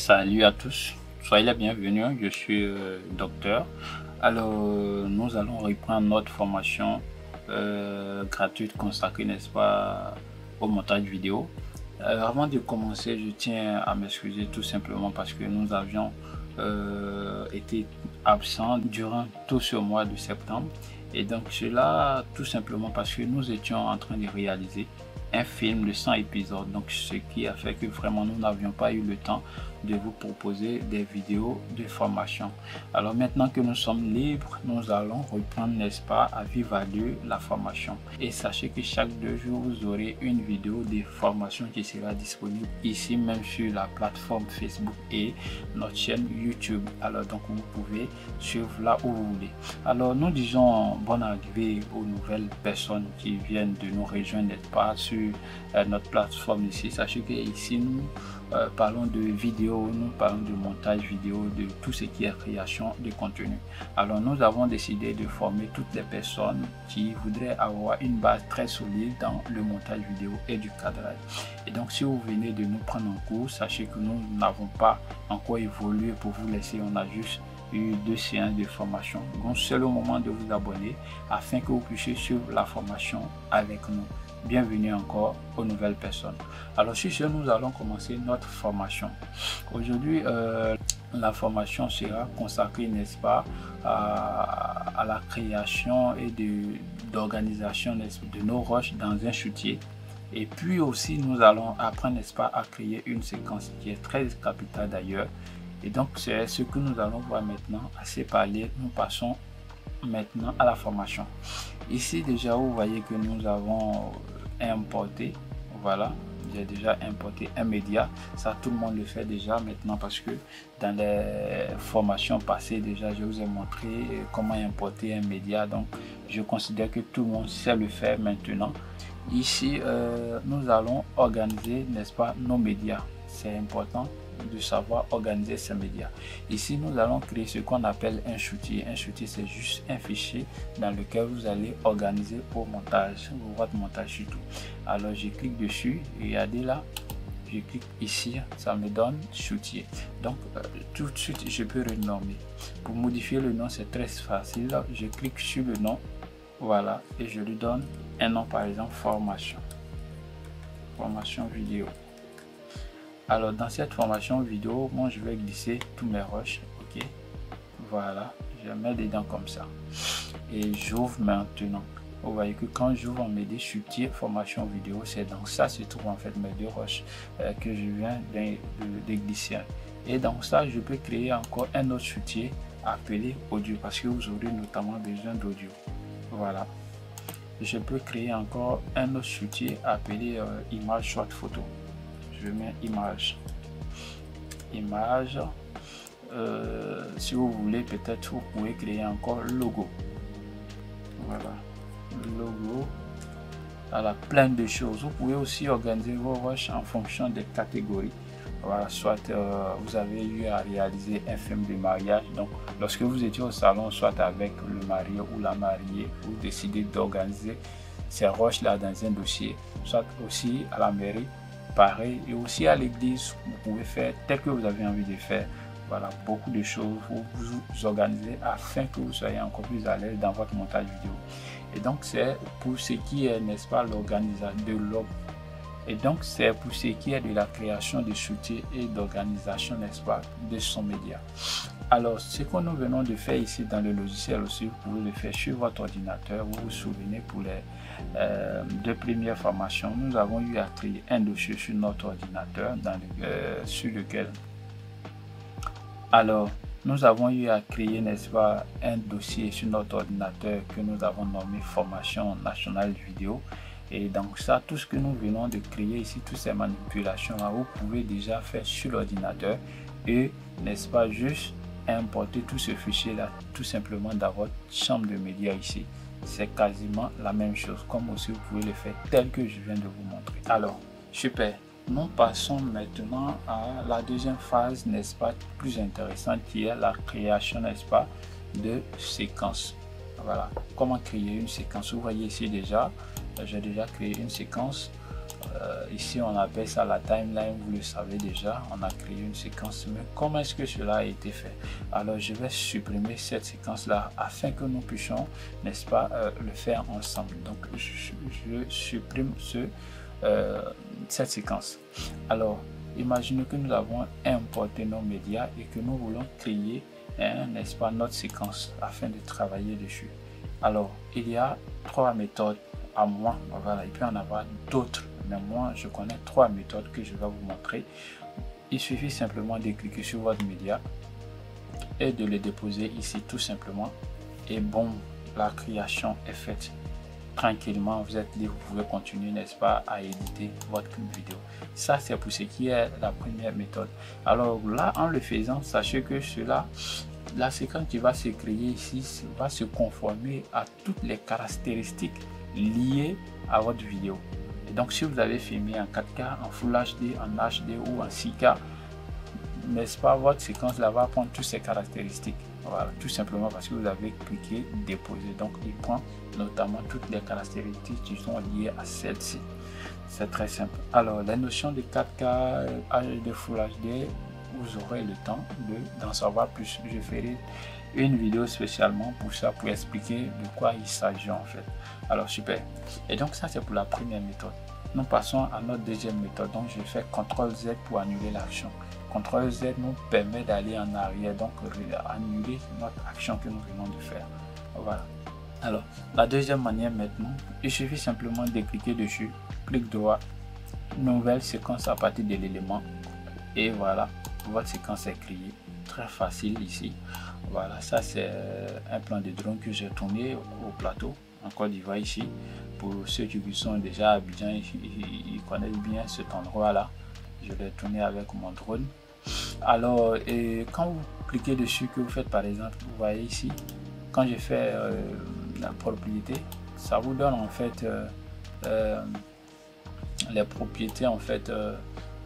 Salut à tous, soyez les bienvenus, je suis docteur. Alors, nous allons reprendre notre formation gratuite consacrée, n'est-ce pas, au montage vidéo. Avant de commencer, je tiens à m'excuser tout simplement parce que nous avions été absents durant tout ce mois de septembre. Et donc cela tout simplement parce que nous étions en train de réaliser un film de 100 épisodes, donc ce qui a fait que vraiment nous n'avions pas eu le temps de vous proposer des vidéos de formation. Alors maintenant que nous sommes libres, nous allons reprendre, n'est-ce pas, à vive allure la formation. Et sachez que chaque 2 jours vous aurez une vidéo de formation qui sera disponible ici même sur la plateforme Facebook et notre chaîne YouTube. Alors donc vous pouvez suivre là où vous voulez. Alors nous disons bonne arrivée aux nouvelles personnes qui viennent de nous rejoindre, n'est-ce pas, sur notre plateforme ici. Sachez que ici nous parlons de vidéo, nous parlons de montage vidéo, de tout ce qui est création de contenu. Alors nous avons décidé de former toutes les personnes qui voudraient avoir une base très solide dans le montage vidéo et du cadrage. Et donc si vous venez de nous prendre en cours, sachez que nous n'avons pas encore évolué pour vous laisser, on a juste eu 2 séances de formation. Donc c'est le moment de vous abonner afin que vous puissiez suivre la formation avec nous. Bienvenue encore aux nouvelles personnes. Alors sur ce, nous allons commencer notre formation. Aujourd'hui, la formation sera consacrée, n'est-ce pas, à la création et d'organisation de nos rushs dans un shootier. Et puis aussi, nous allons apprendre, n'est-ce pas, à créer une séquence qui est très capitale d'ailleurs. Et donc, c'est ce que nous allons voir maintenant. Assez parlé, nous passons maintenant à la formation. Ici déjà vous voyez que nous avons importé, voilà, j'ai déjà importé un média. Ça tout le monde le fait déjà maintenant parce que dans les formations passées déjà je vous ai montré comment importer un média, donc je considère que tout le monde sait le faire maintenant. Ici nous allons organiser, n'est-ce pas, nos médias. C'est important de savoir organiser ces médias. Ici nous allons créer ce qu'on appelle un shootier. Un shootier, c'est juste un fichier dans lequel vous allez organiser vos montages, votre montage surtout. Alors je clique dessus et regardez là, je clique ici, ça me donne shootier. Donc tout de suite je peux renommer. Pour modifier le nom c'est très facile, je clique sur le nom, voilà, et je lui donne un nom, par exemple formation vidéo. Alors dans cette formation vidéo, moi je vais glisser tous mes rushs, ok, voilà, je mets dedans comme ça et j'ouvre maintenant. Vous voyez que quand j'ouvre en MD shootier formation vidéo, c'est dans ça se trouve en fait mes 2 rushs que je viens de glisser. Et dans ça je peux créer encore un autre shootier appelé audio parce que vous aurez notamment besoin d'audio. Voilà, je peux créer encore un autre shootier appelé image short photo. Je mets image, si vous voulez peut-être vous pouvez créer encore logo, voilà, logo, voilà, plein de choses. Vous pouvez aussi organiser vos rushs en fonction des catégories. Voilà, soit vous avez eu à réaliser un film de mariage, donc lorsque vous étiez au salon, soit avec le marié ou la mariée, vous décidez d'organiser ces rushs là dans un dossier, soit aussi à la mairie, pareil, et aussi à l'église, vous pouvez faire tel que vous avez envie de faire. Voilà, beaucoup de choses pour vous organiser afin que vous soyez encore plus à l'aise dans votre montage vidéo. Et donc c'est pour ce qui est, n'est-ce pas, l'organisation de l'homme. Et donc c'est pour ce qui est de la création de shootier et d'organisation, n'est-ce pas, de son média. Alors ce que nous venons de faire ici dans le logiciel aussi, vous pouvez le faire sur votre ordinateur. Vous vous souvenez, pour les 2 premières formations, nous avons eu à créer un dossier sur notre ordinateur sur lequel, alors nous avons eu à créer, n'est-ce pas, un dossier sur notre ordinateur que nous avons nommé formation nationale vidéo. Et donc ça, tout ce que nous venons de créer ici, toutes ces manipulations là, vous pouvez déjà faire sur l'ordinateur et, n'est-ce pas, juste importer tout ce fichier là tout simplement dans votre chambre de médias ici. C'est quasiment la même chose, comme aussi vous pouvez le faire tel que je viens de vous montrer. Alors super, nous passons maintenant à la deuxième phase, n'est-ce pas, plus intéressante, qui est la création, n'est-ce pas, de séquences. Voilà, comment créer une séquence. Vous voyez ici déjà, j'ai déjà créé une séquence. Ici on appelle ça la timeline, vous le savez déjà, on a créé une séquence, mais comment est-ce que cela a été fait? Alors je vais supprimer cette séquence là afin que nous puissions, n'est-ce pas, le faire ensemble. Donc je supprime cette séquence. Alors imaginez que nous avons importé nos médias et que nous voulons créer, n'est-ce pas, notre séquence afin de travailler dessus. Alors il y a 3 méthodes à moi, voilà, il peut y en avoir d'autres, mais moi je connais 3 méthodes que je vais vous montrer. Il suffit simplement de cliquer sur votre média et de le déposer ici tout simplement, et bon, la création est faite. Tranquillement, vous êtes libre, vous pouvez continuer, n'est-ce pas, à éditer votre vidéo. Ça c'est pour ce qui est la première méthode. Alors là, en le faisant, sachez que cela, la séquence qui va se créer ici va se conformer à toutes les caractéristiques liées à votre vidéo. Et donc si vous avez filmé en 4K, en Full HD, en HD ou en 6K, n'est-ce pas, votre séquence là va prendre toutes ces caractéristiques. Voilà, tout simplement parce que vous avez cliqué déposer. Donc il prend notamment toutes les caractéristiques qui sont liées à celle-ci. C'est très simple. Alors les notions de 4K, de Full HD, vous aurez le temps d'en savoir plus. Je ferai une vidéo spécialement pour ça, pour expliquer de quoi il s'agit en fait. Alors super. Et donc ça c'est pour la première méthode. Nous passons à notre deuxième méthode. Donc je fais CTRL Z pour annuler l'action. CTRL Z nous permet d'aller en arrière, donc annuler notre action que nous venons de faire. Voilà. Alors la deuxième manière maintenant, il suffit simplement de cliquer dessus, clic droit, nouvelle séquence à partir de l'élément, et voilà, votre séquence est créée. Très facile ici. Voilà, ça c'est un plan de drone que j'ai tourné au plateau en Côte d'Ivoire ici. Pour ceux qui sont déjà à Abidjan, ils connaissent bien cet endroit là. Je l'ai tourné avec mon drone. Alors, et quand vous cliquez dessus, que vous faites par exemple, vous voyez ici, quand je fais la propriété, ça vous donne en fait les propriétés en fait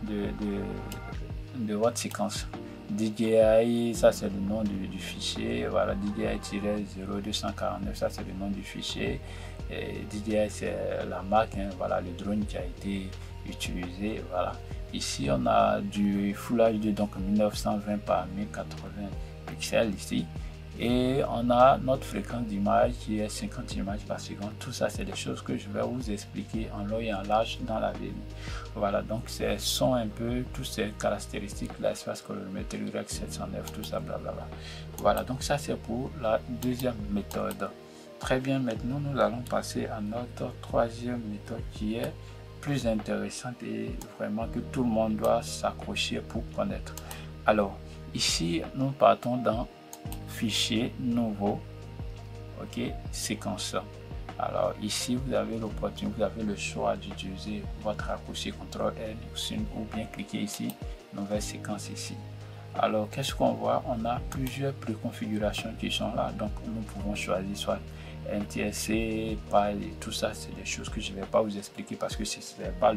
de votre séquence. DJI, ça c'est le nom du fichier, voilà, DJI-0249, ça c'est le nom du fichier, et DJI c'est la marque, hein, voilà, le drone qui a été utilisé, voilà. Ici on a du Full HD, donc 1920 par 1080 pixels ici, et on a notre fréquence d'image qui est 50 images par seconde. Tout ça c'est des choses que je vais vous expliquer en long et en large dans la vidéo. Voilà, donc ce sont un peu toutes ces caractéristiques, l'espace colorimétrie, Rec 709, tout ça, blablabla. Voilà, donc ça c'est pour la deuxième méthode. Très bien, maintenant nous allons passer à notre troisième méthode qui est plus intéressante et vraiment que tout le monde doit s'accrocher pour connaître. Alors ici nous partons dans fichier nouveau, ok, séquence. Alors ici vous avez l'opportunité, vous avez le choix d'utiliser votre raccourci CTRL N ou bien cliquer ici nouvelle séquence ici. Alors qu'est-ce qu'on voit? On a plusieurs préconfigurations qui sont là, donc nous pouvons choisir soit NTSC, PAL et tout ça. C'est des choses que je ne vais pas vous expliquer parce que ce n'est pas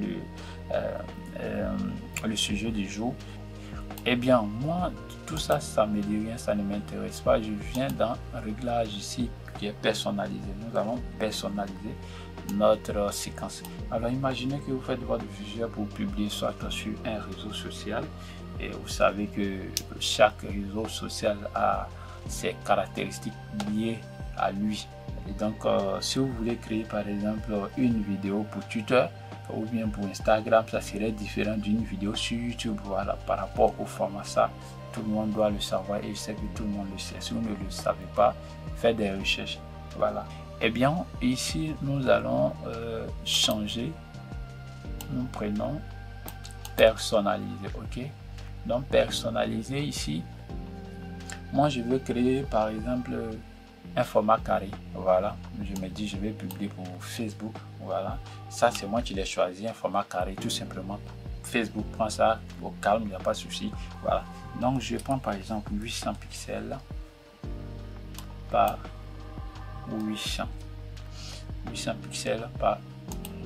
le sujet du jour. Eh bien moi tout ça, ça me dit rien, ça ne m'intéresse pas. Je viens dans réglage ici qui est personnalisé. Nous allons personnaliser notre séquence. Alors imaginez que vous faites votre visuel pour publier soit sur un réseau social, et vous savez que chaque réseau social a ses caractéristiques liées à lui. Et donc si vous voulez créer par exemple une vidéo pour Twitter ou bien pour Instagram, ça serait différent d'une vidéo sur YouTube. Voilà, par rapport au format, ça tout le monde doit le savoir et je sais que tout le monde le sait. Si vous ne le savez pas, faites des recherches. Voilà. Et bien ici nous allons changer. Nous prenons personnaliser, ok. Donc personnaliser ici, moi je veux créer par exemple un format carré. Voilà, je me dis je vais publier pour Facebook. Voilà, ça c'est moi qui l'ai choisi, un format carré tout simplement. Facebook prend ça au calme, il n'y a pas de souci. Voilà, donc je prends par exemple 800 pixels par 800 pixels par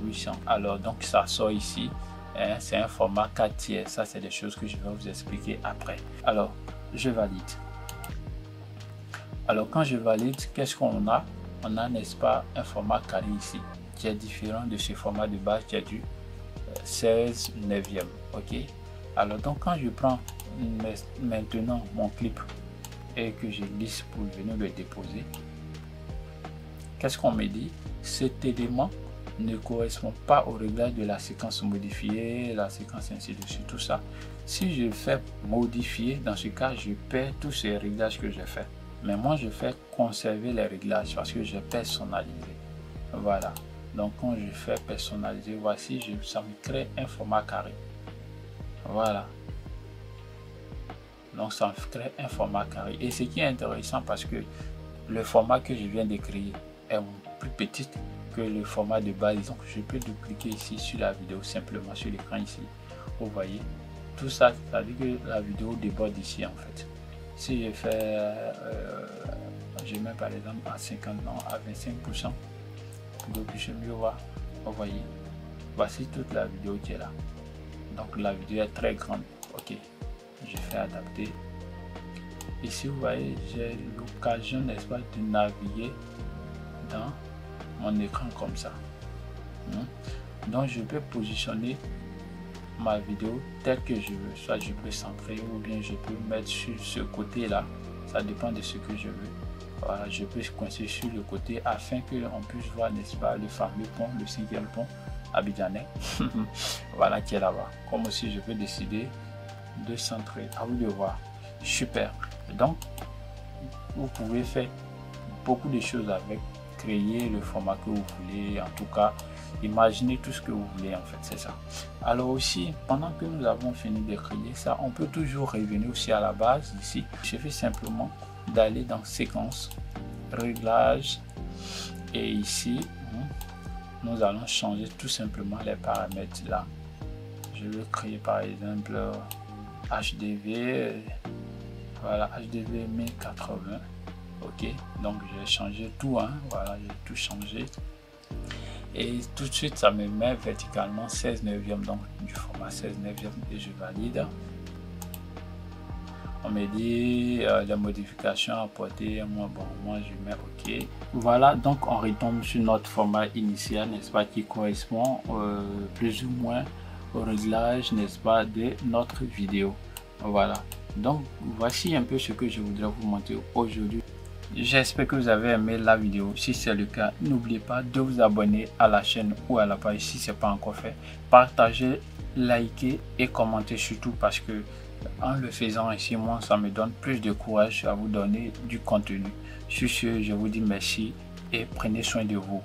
800. Alors donc ça sort ici, hein, c'est un format 4 tiers. Ça c'est des choses que je vais vous expliquer après. Alors je valide. Alors quand je valide, qu'est-ce qu'on a? On a, n'est-ce pas, un format carré ici qui est différent de ce format de base qui est du 16 neuvième. Ok, alors donc quand je prends maintenant mon clip et que je glisse pour venir le déposer, qu'est-ce qu'on me dit? Cet élément ne correspond pas au réglage de la séquence modifiée, la séquence ainsi de suite, tout ça. Si je fais modifier, dans ce cas, je perds tous ces réglages que j'ai fait. Mais moi, je fais conserver les réglages parce que j'ai personnalisé. Voilà. Donc, quand je fais personnaliser, voici, ça me crée un format carré. Voilà. Donc, ça me crée un format carré. Et ce qui est intéressant parce que le format que je viens de créer est plus petit que le format de base. Donc, je peux dupliquer ici sur la vidéo, simplement sur l'écran ici. Vous voyez, tout ça, ça veut dire que la vidéo déborde ici en fait. Si je fais, je mets par exemple à 50, non, à 25%, pour que vous puissiez mieux voir. Vous voyez, voici toute la vidéo qui est là. Donc, la vidéo est très grande. Ok, je fais adapter. Ici, vous voyez, j'ai l'occasion, n'est-ce pas, de naviguer dans mon écran comme ça. Donc, je peux positionner ma vidéo telle que je veux. Soit je peux centrer ou bien je peux mettre sur ce côté là. Ça dépend de ce que je veux. Voilà, je peux coincer sur le côté afin que on puisse voir, n'est-ce pas, le fameux pont, le 5e pont abidjanais. Voilà, qui est là-bas. Comme aussi, je peux décider de centrer. À vous de voir. Super. Donc, vous pouvez faire beaucoup de choses avec, créer le format que vous voulez, en tout cas, imaginez tout ce que vous voulez, en fait, c'est ça. Alors aussi, pendant que nous avons fini de créer ça, on peut toujours revenir aussi à la base ici. Il suffit simplement d'aller dans séquence, réglage, et ici, nous allons changer tout simplement les paramètres là. Je vais créer par exemple HDV, voilà, HDV 1080. Ok, donc j'ai changé tout, voilà, j'ai tout changé et tout de suite ça me met verticalement 16 neuvième, donc du format 16 neuvième, et je valide. On me dit les modifications apportées, moi je mets ok. Voilà, donc on retombe sur notre format initial, n'est-ce pas, qui correspond plus ou moins au réglage, n'est-ce pas, de notre vidéo. Voilà, donc voici un peu ce que je voudrais vous montrer aujourd'hui. J'espère que vous avez aimé la vidéo. Si c'est le cas, n'oubliez pas de vous abonner à la chaîne ou à la page si ce n'est pas encore fait. Partagez, likez et commentez surtout, parce que en le faisant ainsi, moi, ça me donne plus de courage à vous donner du contenu. Sur ce, je vous dis merci et prenez soin de vous.